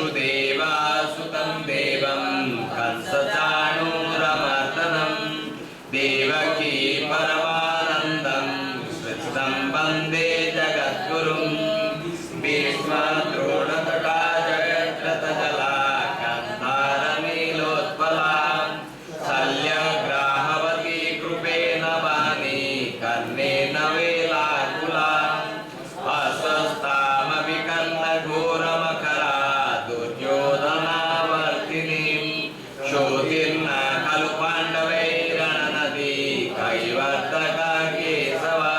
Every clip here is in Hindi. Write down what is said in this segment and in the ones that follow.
वसुदेवासुतं देवं कंसचाणूरमर्दनं देवकी परमानन्दं कृष्णं वन्दे जगद्गुरुं भीष्मद्रोणतटा जगद्रथजला गन्धारनीलोत्पला शल्यग्राहवती कृपेण वाणी कर्णेन वेलाकुला अस्वस्थामपि कर्णघोरमकरा दुर्योधनावर्तिनीं शोधिर्न खलु पाण्डवैरणनदी कैवर्तका केशवा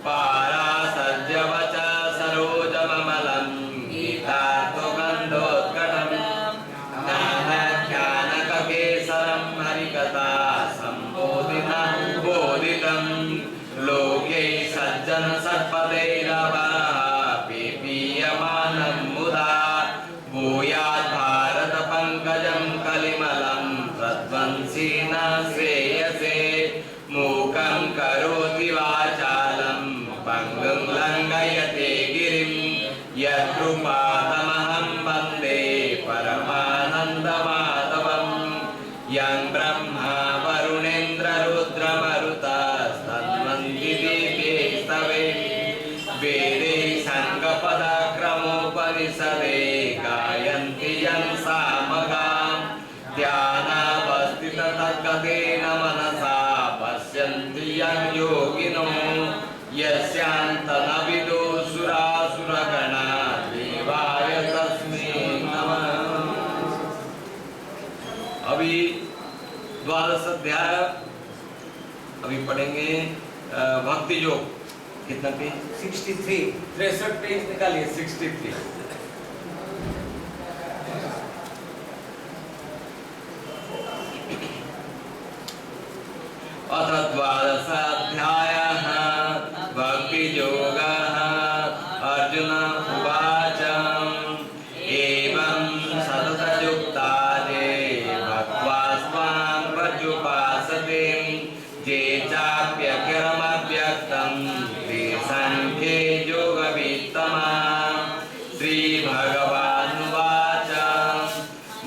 पारासज्जवच सरोजममलं गीतार्थगन्धोत्कटम् ज्ञानकेसरं हरिकथा सम्बोधिनं बोधितं लोके सज्जन सत्पदैरवः पीयमानं मुदा भूयात् भारत पंकजं कलिमलं प्रध्वंसिन श्रेयसे मूकं करोति वाचालं पङ्गुं लङ्घयते गिरिं यत्कृपातमहं वन्दे परमानन्दमाधवं यं ब्रह्मा वरुणेन्द्ररुद्रमरुतस्तन्वन्ति दिव्यैस्तवे वेदे सङ्गपदक्रमोपनिषदे गायन्ति यं सामगां ध्यानावस्थिततद्गतेन मनसा पश्यन्ति यं योगिनो यस्यान्तनविदो सुरासुरगणा देवाय तस्मै नमः। अभी द्वादश अध्याय अभी पढ़ेंगे भक्ति योग। कितना पेज? 63 63 पेज निकालिए 63। अथ द्वादश अध्यायः भक्ति योगः। अर्जुन उवाच एवं सततयुक्ता ये भक्त्वा स्वां पर्युपासते ये चाप्यखिलमव्यक्तं सांख्ये योगवित्तमा। श्रीभगवानुवाच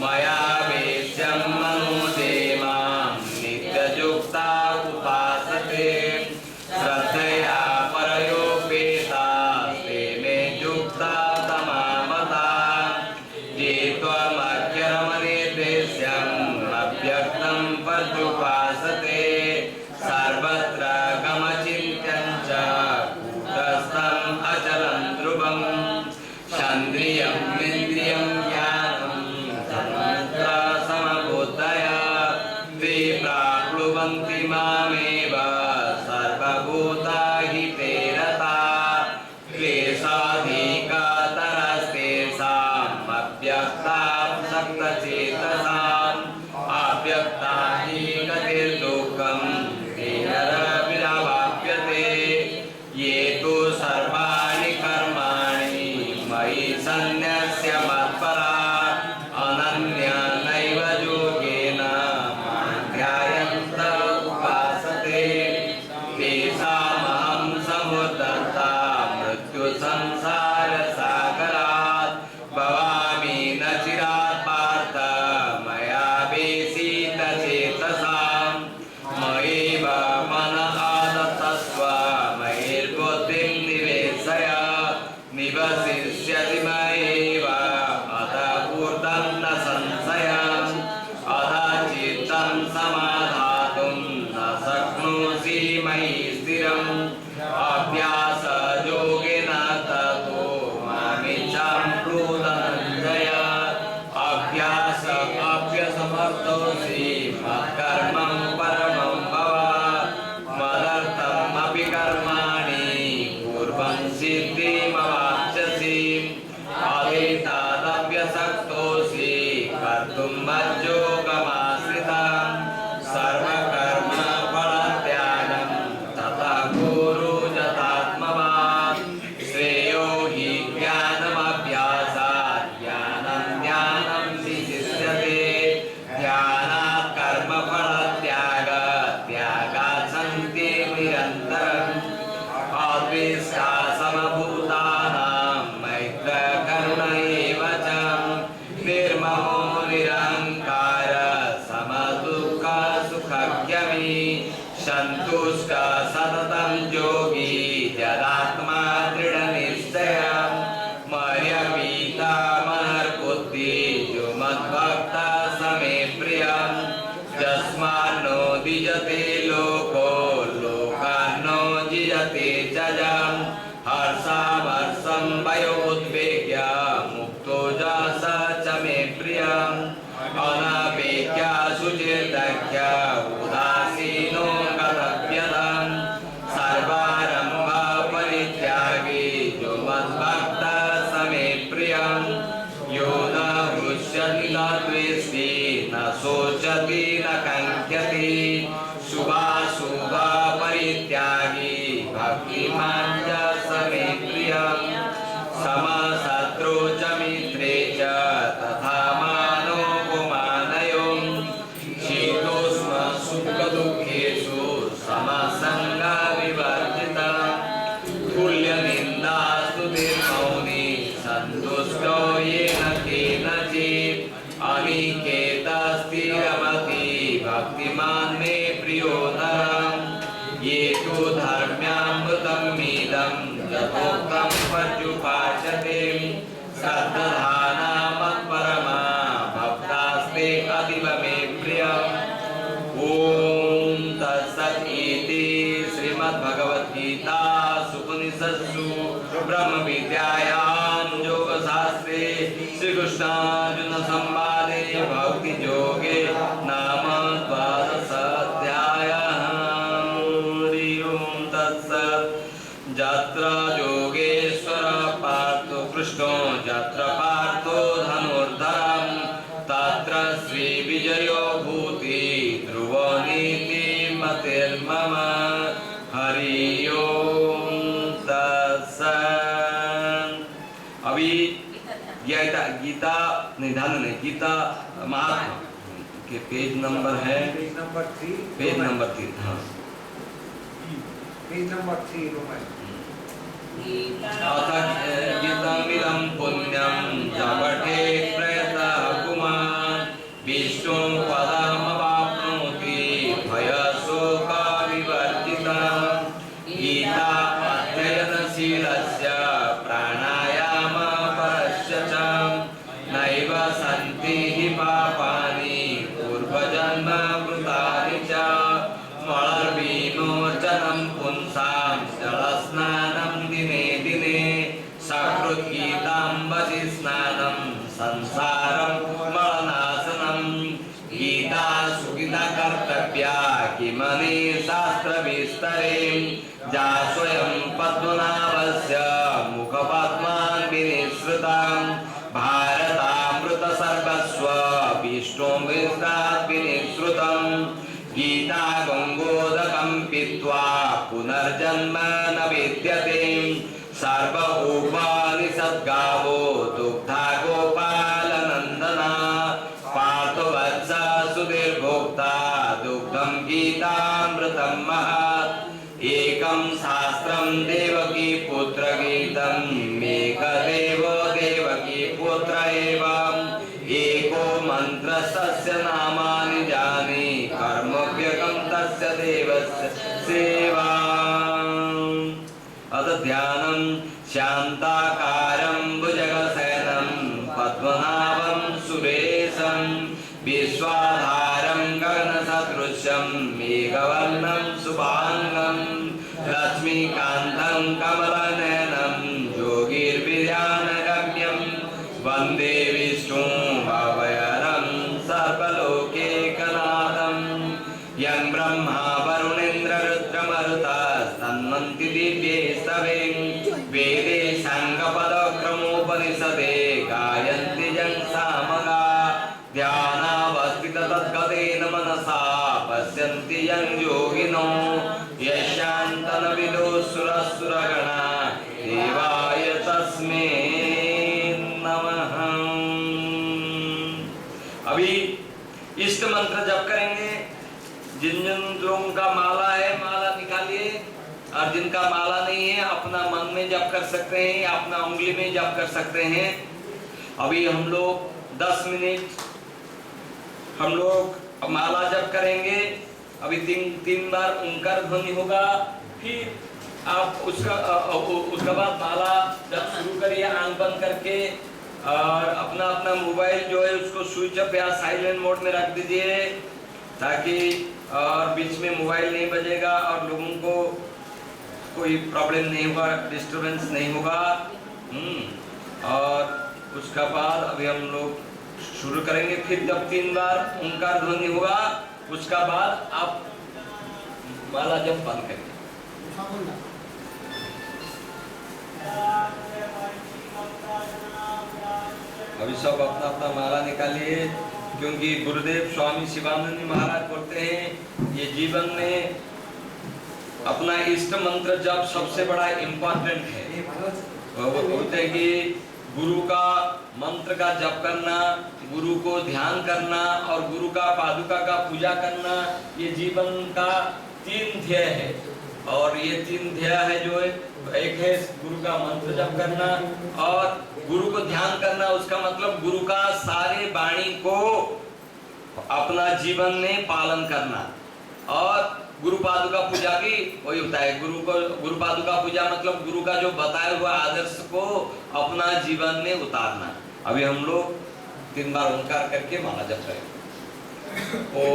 मया वेद्यं मनुजे मां नित्ययुक्ता उपासते श्रद्धया परयोपेतास्ते मे युक्ता तमामता। ये त्वमख्यरमनिर्देश्यम् अव्यक्तं पर्युपासते सर्वत्र गमचिन्त्यं च कूटस्थम् अचलं ध्रुवं चन्द्रियं इन्द्रियं ज्ञानं तन्मन्त्र समबुद्धय ते प्राप्नुवन्ति मामेव सर्वभूता हि ते रता क्लेशाधिकतरस्तेषाम् अव्यक्तासक्तचेतसाम् अव्यक्ता हि गतिर्दुःखं विरवाप्यते। ये तु सर्वाणि कर्माणि मयि सन्न्यस्य मत्परा अनन्येनैव योगेन मां ध्यायन्त उपासते तेषामहं समुद्धर्ता मृत्युसंसारसागरात् भवामि न चिरात् पार्थ मया वेशितचेतसाम् मयैव मनः आदत्स्व मयैर्बुद्धिं निवेशय निवसिष्यसि मयैव अतः ऊर्ध्वं न संशयः अतः चित्तं समाधातुं न शक्नोषि मयि स्थिरम् अभ्यासयोगेन ततो मामिच्छां प्रोधनञ्जय अभ्यासमर्थोऽसि मत्कर्मं परमं भव मदर्थमपि कर्माणि कुर्वन् सिद्धिमवाप्स्यसि अदेतादभ्यसक्तोऽसि कर्तुं मज्योगमाश्रितं सर्वकर्मफलत्यागं ततः कुरु यथात्मवान् श्रेयो हि ज्ञानमभ्यासात् ज्ञानं ज्ञानं विशिष्यते ध्यानात् कर्मफलत्यागात् त्यागात् सन्ति निरन्तरम् अद्वेष्टा समभूतानां मैत्र करुण एव च जिजते लोको लोकान्नो जिजते च जम् हर्षावर्षं वयोद्वेग्य मुक्तो जासा च मे प्रियम् अनापेक्ष्य शुचिर्दक्ष्य उदासीनो गतव्यताम् सर्वारम्भ परित्यागी यो मद्भक्तः स मे प्रियम् यो न हृष्यति न द्वेष्टि न शोचति न काङ्क्षति शुभाशुभ परित्यागी भक्तिमान् च स मे प्रियम् समशत्रु च मित्रे च तथा मानो गुमानयोः शीतोष्ण सुखदुःखेषु समसङ्गविवर्जितः तुल्यनिन्दास्तुतिर्मौनी सन्तुष्टो येन केनचित् अनिकेतस्थिरमति भक्तिमान् मे प्रियो नरः ये तु धर्म्यामृतमिदं यथोक्तं पर्युपासते श्रद्धाना मत्परमा भक्तास्ते अतीव मे प्रियम् ओम तत्सत् इति श्रीमद्भगवद्गीतासु उपनिषत्सु ब्रह्म विद्यायां योगशास्त्रे श्रीकृष्णार्जुन संवादे भक्ति योगे नाम द्वादशोऽध्यायः। हरि ओम तत्सत् यत्र योगेश्वर पार्थो कृष्णो यत्र पार्थो धनुर्धरम् तत्र श्री विजयो भूति ध्रुवो नीति मतिर्मम। हरि ओम तत्सत्। अभी गीता निधान नहीं गीता महात्मा के पेज नंबर है पेज नंबर 3 हाँ पेज नंबर 3 अथ गीतमिदं पुण्यं जपठेत् प्रयतः पुमान् विष्णुं पदमवाप्नोति भयशोकविवर्जितः। गीता अध्ययनशीलस्य प्राणायामपरस्य च नैव सन्ति हि पापानि पूर्वजन्मकृतानि च मलर्विमोचनं पुंसां जलस्नानं दिने दिने सकृद्गीताम्बसि स्नानं संसारं मलनाशनं। गीता सुगीता कर्तव्या किमनि शास्त्रविस्तरे जा स्वयं पद्मनाभस्य मुखपद्मान् विनिसृतं भारतामृत सर्वस्व विष्णुमित्रात् विनिसृतं। गीता गङ्गोदकं पीत्वा पुनर्जन्म न विद्यते सर्व उपनिषद्गावो दुग्धा गोपालनन्दना पार्थवत्स सुधीर्भोक्ता दुग्धं गीतामृतं महत्। एकं शास्त्रं देवकी पुत्र गीतम् एकदेवो देवकी पुत्र एव एको मन्त्रस्य नामानि जाने कर्मव्यकं तस्य देवस्य सेवा। अथ ध्यानं शान्ताकारं भुजगशयनं पद्मनाभं सुरेशं विश्वाधारं गगनसदृशं मेघवर्णं शुभांगं लक्ष्मीकान्तं कमलनयनं योगिर्विज्ञानगम्यं वन्दे विष्णुं भवहरं सर्वलोकैकनाथं। यं ब्रह्मा वरुणेन्द्र रुद्रमरुतस्तन्वन्ति दिव्ये स्तवे वेदे साङ्गपदक्रमोपनिषदे गायन्ति यं सामगा ध्यानावस्थिततद्गतेन मनसा पश्यन्ति यं योगिनो यशान्तनविदो सुरसुरगणा देवाय तस्मै नमः। अभी इष्ट मंत्र जप करेंगे। जिन जिन लोगों का माला है माला निकालिए और जिनका माला नहीं है अपना मन में जप कर सकते हैं या अपना उंगली में जप कर सकते हैं। अभी हम लोग 10 मिनट हम लोग माला जप करेंगे। अभी तीन बार ओंकार ध्वनि होगा, फिर आप उसका बाद माला जब शुरू करिए आंख बंद करके और अपना अपना मोबाइल जो है उसको स्विच ऑफ या साइलेंट मोड में रख दीजिए ताकि और बीच में मोबाइल नहीं बजेगा और लोगों को कोई प्रॉब्लम नहीं होगा, डिस्टर्बेंस नहीं होगा। और उसका बाद अभी हम लोग शुरू करेंगे। फिर जब 3 बार ओंकार ध्वनि होगा उसका बाद आप माला जब बंद करेंगे। अभी सब अपना अपना माला निकालिए, क्योंकि गुरुदेव स्वामी शिवानंद महाराज बोलते हैं ये जीवन में अपना इष्ट मंत्र जब सबसे बड़ा इम्पोर्टेंट है। वो बोलते हैं कि गुरु का मंत्र का जप करना, गुरु को ध्यान करना और गुरु का पादुका का पूजा करना, ये जीवन का 3 ध्येय है। और ये 3 ध्येय है जो एक है गुरु का मंत्र जप करना और गुरु को ध्यान करना। उसका मतलब गुरु का सारे वाणी को अपना जीवन में पालन करना। और गुरु पादुका पूजा की वही होता है, गुरु पादुका पूजा मतलब गुरु का जो बताया हुआ आदर्श को अपना जीवन में उतारना। अभी हम लोग 3 बार ओंकार करके माला जप करेंगे। ओ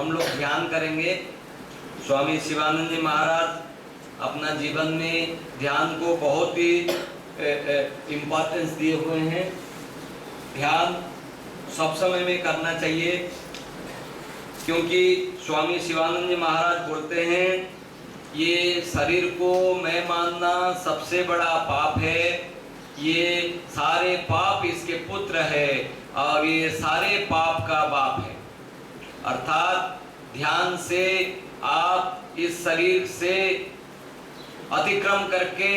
हम लोग ध्यान करेंगे। स्वामी शिवानंद जी महाराज अपना जीवन में ध्यान को बहुत ही इम्पोर्टेंस दिए हुए हैं। ध्यान सब समय में करना चाहिए, क्योंकि स्वामी शिवानंद जी महाराज बोलते हैं ये शरीर को मैं मानना सबसे बड़ा पाप है, ये सारे पाप इसके पुत्र है और ये सारे पाप का बाप है। अर्थात ध्यान से आप इस शरीर से अतिक्रम करके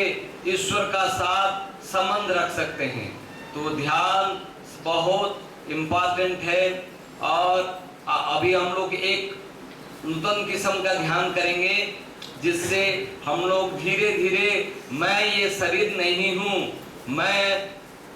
ईश्वर का साथ संबंध रख सकते हैं। तो ध्यान बहुत इम्पोर्टेंट है। और अभी हम लोग एक नूतन किस्म का ध्यान करेंगे, जिससे हम लोग धीरे धीरे मैं ये शरीर नहीं हूँ, मैं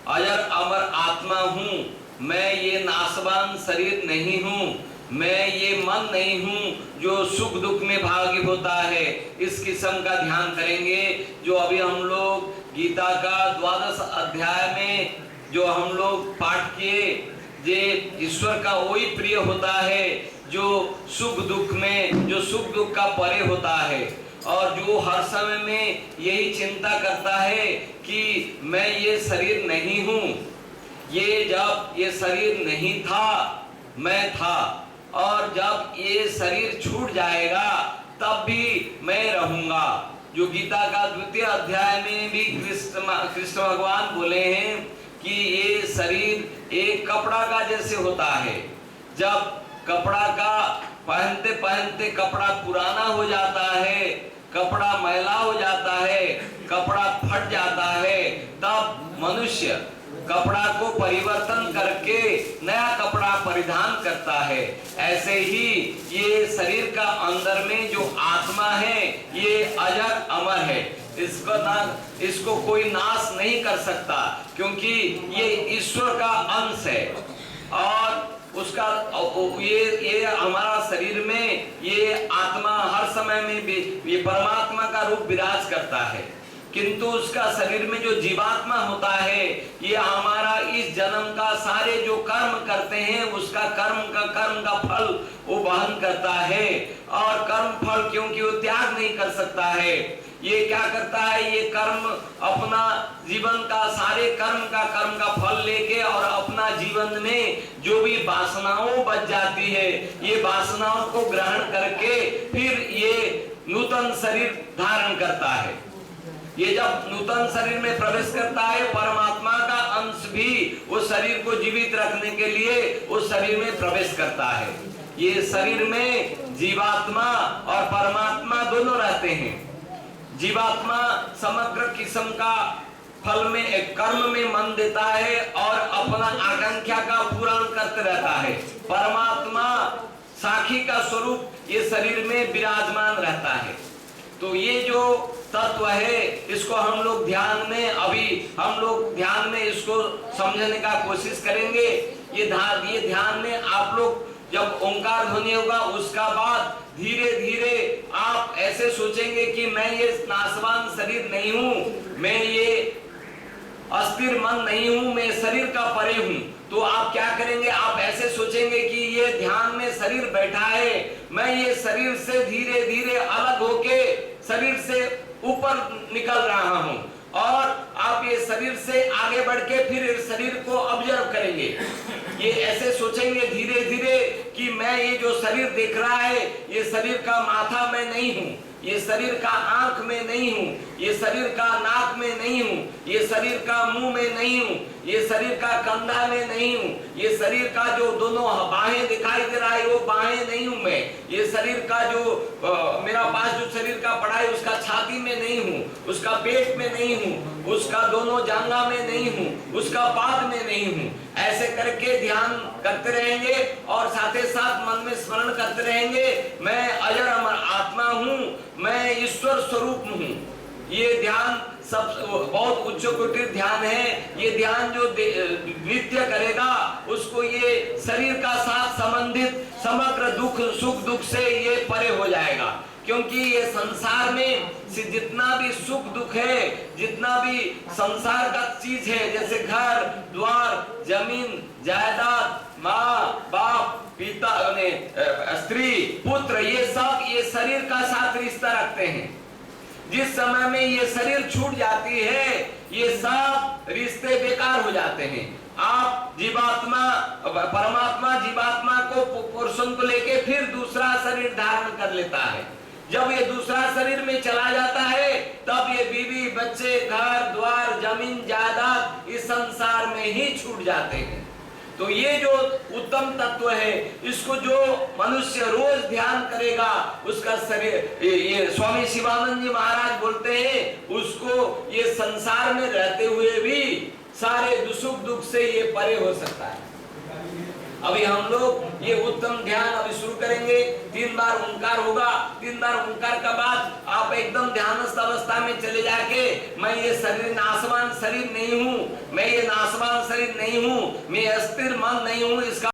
अजर अमर आत्मा हूँ, मैं ये नाशवान शरीर नहीं हूँ, मैं ये मन नहीं हूँ जो सुख दुख में भागी होता है। इस किस्म का ध्यान करेंगे, जो अभी हम लोग गीता का 12 अध्याय में जो हम लोग पाठ किए, जे ईश्वर का वही प्रिय होता है जो सुख दुख में, जो सुख दुख का परे होता है, और जो हर समय में यही चिंता करता है कि मैं ये शरीर नहीं हूँ, ये जब ये शरीर नहीं था मैं था, और जब ये शरीर छूट जाएगा तब भी मैं रहूंगा। जो गीता का 2 अध्याय में भी कृष्ण भगवान बोले हैं कि ये शरीर एक कपड़ा का जैसे होता है। जब कपड़ा का पहनते पहनते कपड़ा पुराना हो जाता है, कपड़ा मैला हो जाता है, कपड़ा फट जाता है, तब मनुष्य कपड़ा को परिवर्तन करके नया कपड़ा परिधान करता है। ऐसे ही ये शरीर का अंदर में जो आत्मा है ये अजर अमर है, इसको कोई नाश नहीं कर सकता, क्योंकि ये ईश्वर का अंश है। और उसका ये हमारा शरीर में ये आत्मा हर समय में भी ये परमात्मा का रूप विराज करता है, किंतु उसका शरीर में जो जीवात्मा होता है ये हमारा इस जन्म का सारे जो कर्म करते हैं उसका कर्म का फल वो वहन करता है। और कर्म फल क्योंकि वो त्याग नहीं कर सकता है, ये क्या करता है, ये कर्म अपना जीवन का सारे कर्म का फल लेके और अपना जीवन में जो भी वासनाओं बच जाती है ये वासनाओं को ग्रहण करके फिर ये नूतन शरीर धारण करता है। ये जब नूतन शरीर में प्रवेश करता है, परमात्मा का अंश भी वो शरीर को जीवित रखने के लिए उस शरीर में प्रवेश करता है। ये शरीर में जीवात्मा और परमात्मा दोनों रहते हैं। जीवात्मा समग्र किस्म का फल में एक कर्म में मन देता है और अपना आकांक्षा का पूर्ण करते रहता है। परमात्मा साखी का स्वरूप ये शरीर में विराजमान रहता है। तो ये जो तत्व है इसको हम लोग ध्यान में इसको समझने का कोशिश करेंगे। ये ध्यान में आप लोग जब ओंकार ध्वनि होगा उसका बाद धीरे धीरे आप ऐसे सोचेंगे कि मैं ये नाशवान शरीर नहीं हूँ, मैं ये अस्थिर मन नहीं हूँ, मैं शरीर का परे हूँ। तो आप क्या करेंगे, आप ऐसे सोचेंगे कि ये ध्यान में शरीर बैठा है, मैं ये शरीर से धीरे धीरे अलग होके शरीर से ऊपर निकल रहा हूँ, और आप ये शरीर से आगे बढ़ के फिर शरीर को ऑब्जर्व करेंगे। ये ऐसे सोचेंगे धीरे धीरे कि मैं ये जो शरीर देख रहा है ये शरीर का माथा मैं नहीं हूँ, ये शरीर का आंख में नहीं हूँ, ये शरीर का नाक में नहीं हूँ, ये शरीर का मुंह में नहीं हूँ, ये शरीर का कंधा में नहीं हूँ, ये शरीर का जो दोनों बाहें दिखाई दे रहा है वो बाहें नहीं हूँ मैं, ये शरीर का जो मेरा पास जो शरीर का पड़ा है उसका छाती में नहीं हूँ, उसका पेट में नहीं हूँ, उसका दोनों जांघा में नहीं हूँ, उसका पाद में नहीं हूँ। ऐसे करके ध्यान करते रहेंगे और साथ ही साथ मन में स्मरण करते रहेंगे, मैं अजर अमर आत्मा हूँ, मैं ईश्वर स्वरूप हूँ। ये ध्यान सब बहुत उच्च कोटि ध्यान है। ये ध्यान जो नित्य करेगा उसको ये शरीर का साथ संबंधित समग्र दुख सुख दुख से ये परे हो जाएगा। क्योंकि ये संसार में से जितना भी सुख दुख है, जितना भी संसार का चीज है, जैसे घर द्वार जमीन जायदाद, माँ बाप पिता स्त्री पुत्र, ये सब ये शरीर का साथ रिश्ता रखते हैं। जिस समय में ये शरीर छूट जाती है, ये सब रिश्ते बेकार हो जाते हैं। आप जीवात्मा परमात्मा जीवात्मा को पोषण को लेके फिर दूसरा शरीर धारण कर लेता है। जब ये दूसरा शरीर में चला जाता है, तब ये बीवी बच्चे घर द्वार जमीन जायदाद इस संसार में ही छूट जाते हैं। तो ये जो उत्तम तत्व है, इसको जो मनुष्य रोज ध्यान करेगा, उसका शरीर, ये स्वामी शिवानंद जी महाराज बोलते हैं, उसको ये संसार में रहते हुए भी सारे सुख दुख से ये परे हो सकता है। अभी हम लोग ये उत्तम ध्यान अभी शुरू करेंगे। 3 बार ओंकार होगा। 3 बार ओंकार का बाद आप एकदम ध्यानस्थ अवस्था में चले जाके, मैं ये शरीर नाशवान शरीर नहीं हूँ, मैं ये नाशवान शरीर नहीं हूँ, मैं अस्थिर मन नहीं हूँ, इसका